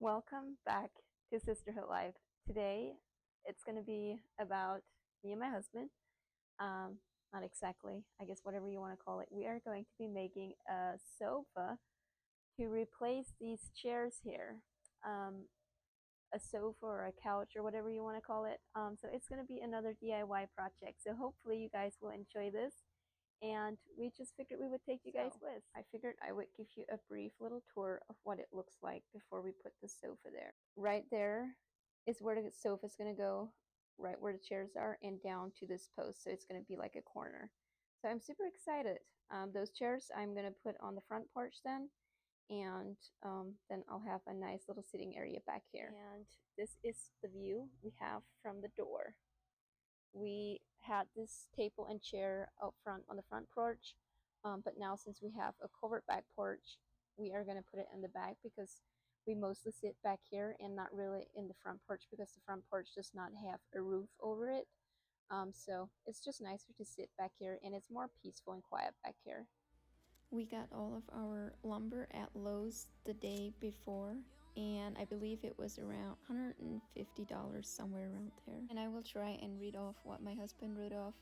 Welcome back to Sisterhood Live. Today, it's going to be about me and my husband. Um, Not exactly, I guess, whatever you want to call it. We are going to be making a sofa to replace these chairs here. Um, a sofa or a couch or whatever you want to call it. So it's going to be another DIY project. So hopefully you guys will enjoy this. And we just figured we would take you guys with. I figured I would give you a brief little tour of what it looks like before we put the sofa there. Right there is where the sofa is going to go, right where the chairs are, and down to this post. So it's going to be like a corner. So I'm super excited. Those chairs I'm going to put on the front porch and then I'll have a nice little sitting area back here. And this is the view we have from the door. We had this table and chair out front on the front porch, but now since we have a covered back porch, we are going to put it in the back because we mostly sit back here and not really in the front porch because the front porch does not have a roof over it. So it's just nicer to sit back here and it's more peaceful and quiet back here. We got all of our lumber at Lowe's the day before, and I believe it was around $150, somewhere around there. And I will try and read off what my husband wrote off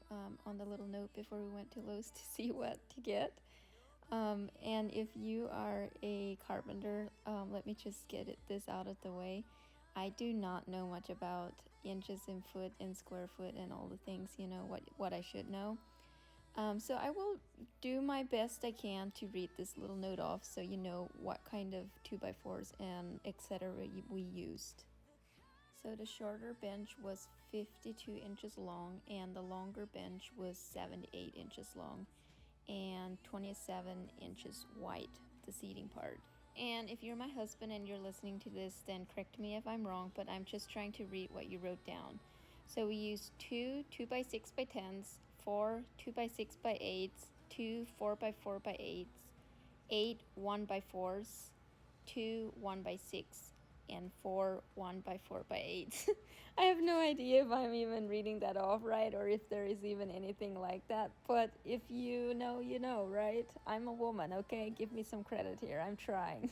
on the little note before we went to Lowe's to see what to get. And if you are a carpenter, let me just this out of the way. I do not know much about inches and foot and square foot and all the things, what I should know. So I will do my best I can to read this little note off so you know what kind of 2x4s and etc. we used. So the shorter bench was 52 inches long and the longer bench was 78 inches long and 27 inches wide, the seating part. And if you're my husband and you're listening to this, then correct me if I'm wrong, but I'm just trying to read what you wrote down. So we used two 2x6x10s, four 2x6x8s, two 4x4x8s, eight 1x4s, two 1x6, and four 1x4x8s. I have no idea if I'm even reading that off right or if there is even anything like that. But if you know, you know, right? I'm a woman, okay? Give me some credit here. I'm trying.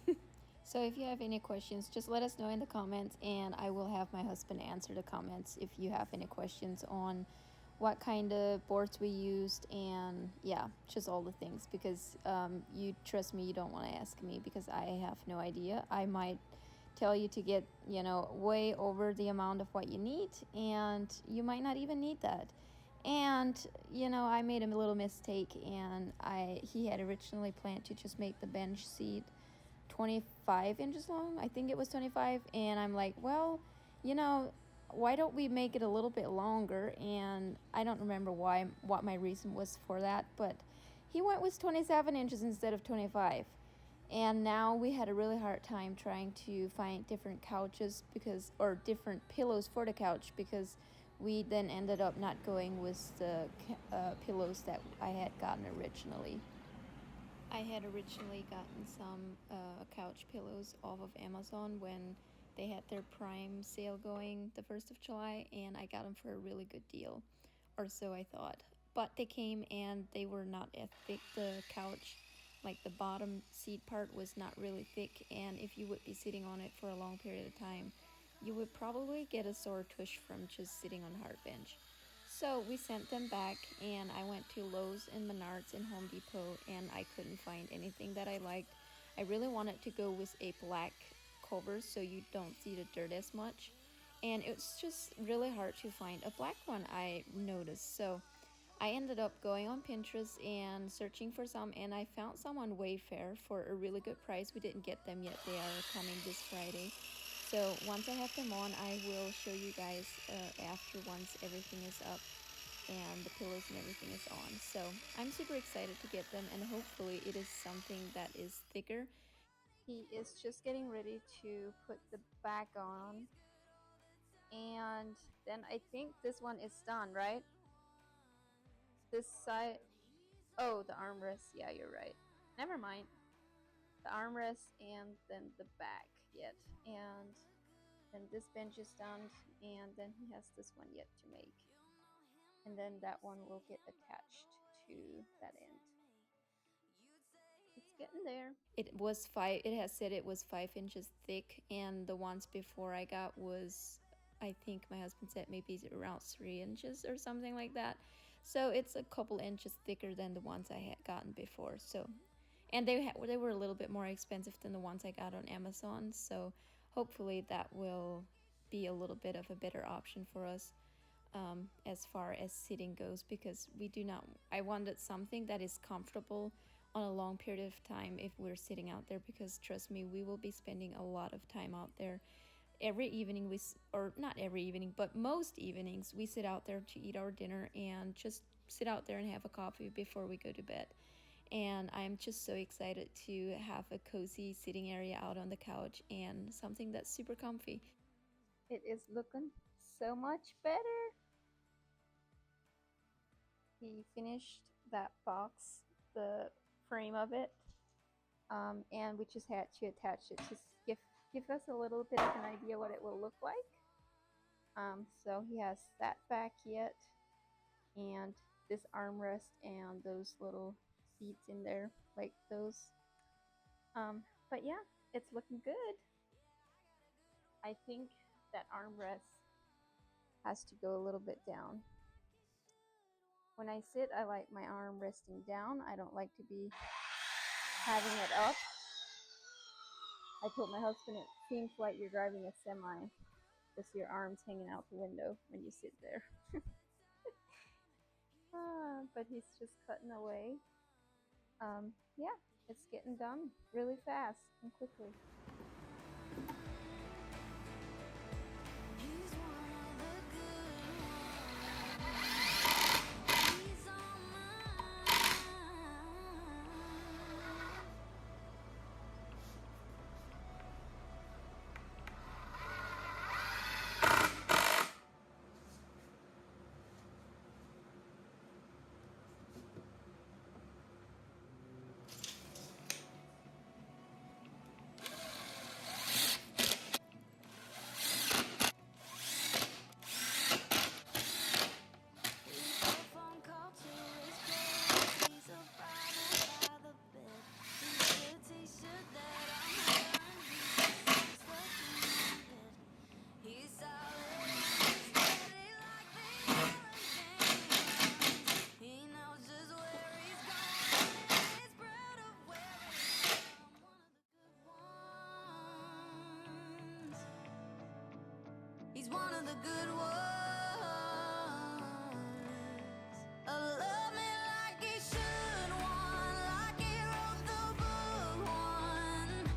So if you have any questions, just let us know in the comments and I will have my husband answer the comments if you have any questions on what kind of boards we used and yeah, just all the things because you trust me, you don't want to ask me because I have no idea. I might tell you to get, way over the amount of what you need and you might not even need that. And I made a little mistake and he had originally planned to just make the bench seat 25 inches long. I think it was 25. And I'm like, well, you know, why don't we make it a little bit longer? And I don't remember what my reason was for that, but he went with 27 inches instead of 25. And now we had a really hard time trying to find different couches or different pillows for the couch because we then ended up not going with the pillows that I had gotten originally. I had originally gotten some couch pillows off of Amazon when they had their Prime sale going the 1st of July, and I got them for a really good deal, or so I thought. But they came and they were not as thick. The couch, like the bottom seat part, was not really thick, and if you would be sitting on it for a long period of time, you would probably get a sore tush from just sitting on a hard bench. So we sent them back, and I went to Lowe's and Menards and Home Depot, and I couldn't find anything that I liked. I really wanted to go with a black cover so you don't see the dirt as much, and it's just really hard to find a black one, I noticed. So I ended up going on Pinterest and searching for some, and I found some on Wayfair for a really good price. We didn't get them yet, they are coming this Friday. So once I have them on, I will show you guys after once everything is up and the pillows and everything is on. So I'm super excited to get them and hopefully it is something that is thicker. He is just getting ready to put the back on and then I think this one is done, right? This side, oh, the armrest, yeah, you're right. Never mind. The armrest and then the back yet. And then this bench is done and then he has this one yet to make. And then that one will get attached to that end. It's getting there. It has said it was 5 inches thick, and the ones before I got was, I think my husband said maybe around 3 inches or something like that. So it's a couple inches thicker than the ones I had gotten before. So, and they were a little bit more expensive than the ones I got on Amazon. So hopefully that will be a little bit of a better option for us, as far as sitting goes, because I wanted something that is comfortable on a long period of time if we're sitting out there, because trust me, we will be spending a lot of time out there. Every evening or not every evening, but most evenings we sit out there to eat our dinner and just sit out there and have a coffee before we go to bed. And I'm just so excited to have a cozy sitting area out on the couch and something that's super comfy. It is looking so much better. He finished that box, the frame of it, and we just had to attach it to give us a little bit of an idea what it will look like. So he has that back yet, and this armrest and those little seats in there, like those. But yeah, it's looking good. I think that armrest has to go a little bit down. When I sit, I like my arm resting down. I don't like to be having it up. I told my husband it seems like you're driving a semi, just your arms hanging out the window when you sit there. But he's just cutting away. Yeah, it's getting done really fast and quickly. He's one of the good ones. Love me like he should, one like he wrote the book, one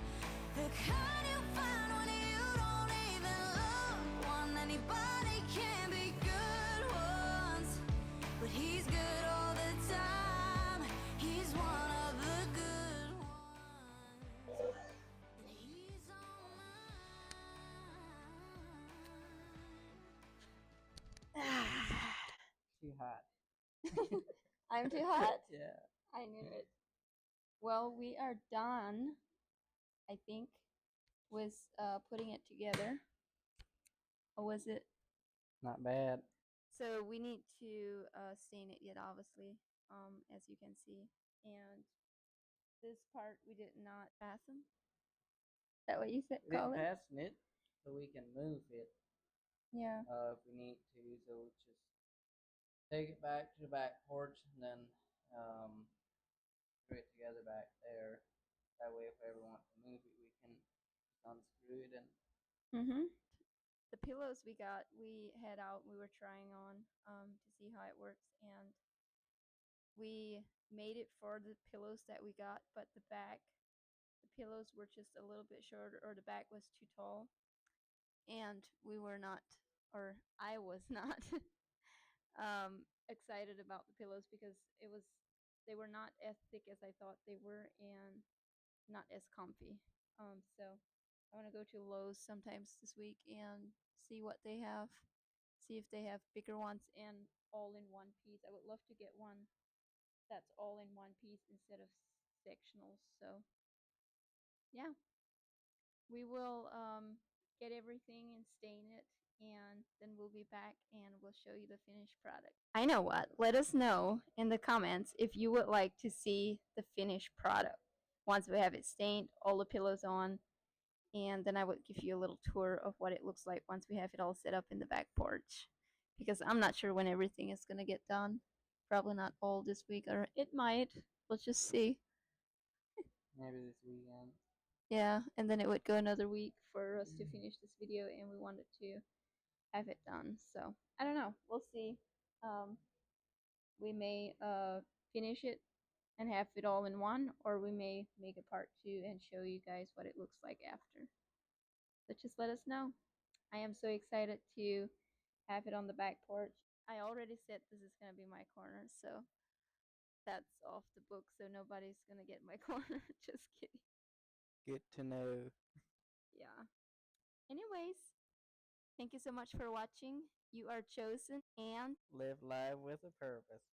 the kind you find when you don't even look, one anybody can be good ones, but he's good all the time. He's one of the good ones. And he's on Too hot. I'm too hot? Yeah. I knew it. Well, we are done, I think, with putting it together. Or was it? Not bad. So we need to stain it yet, obviously, as you can see. And this part we did not fasten. Is that what you said, We didn't Colin? fasten it, so we can move it Yeah. if we need to. So we'll just take it back to the back porch and then screw it together back there. That way, if we ever want to move it, we can unscrew it and. The pillows we had out, we were trying on to see how it works, and we made it for the pillows that we got, but the pillows were just a little bit shorter, or the back was too tall, and we were not, or I was not, excited about the pillows because they were not as thick as I thought they were, and not as comfy. So I want to go to Lowe's sometimes this week and see what they have, see if they have bigger ones and all in one piece. I would love to get one that's all in one piece instead of sectionals. So yeah, we will get everything and stain it, and then we'll be back and we'll show you the finished product. I know what. Let us know in the comments if you would like to see the finished product. once we have it stained, all the pillows on, and then I would give you a little tour of what it looks like once we have it all set up in the back porch. Because I'm not sure when everything is gonna get done. Probably not all this week, or it might. We'll just see. Maybe this weekend. Yeah, and then it would go another week for us to finish this video, and we wanted to have it done. So I don't know. We'll see. We may finish it and have it all in one, or we may make a part 2 and show you guys what it looks like after. So just let us know. I am so excited to have it on the back porch. I already said this is gonna be my corner, so that's off the book, so nobody's gonna get my corner. Just kidding. Good to know. Yeah. Anyways, thank you so much for watching. You are chosen, and Live life with a purpose.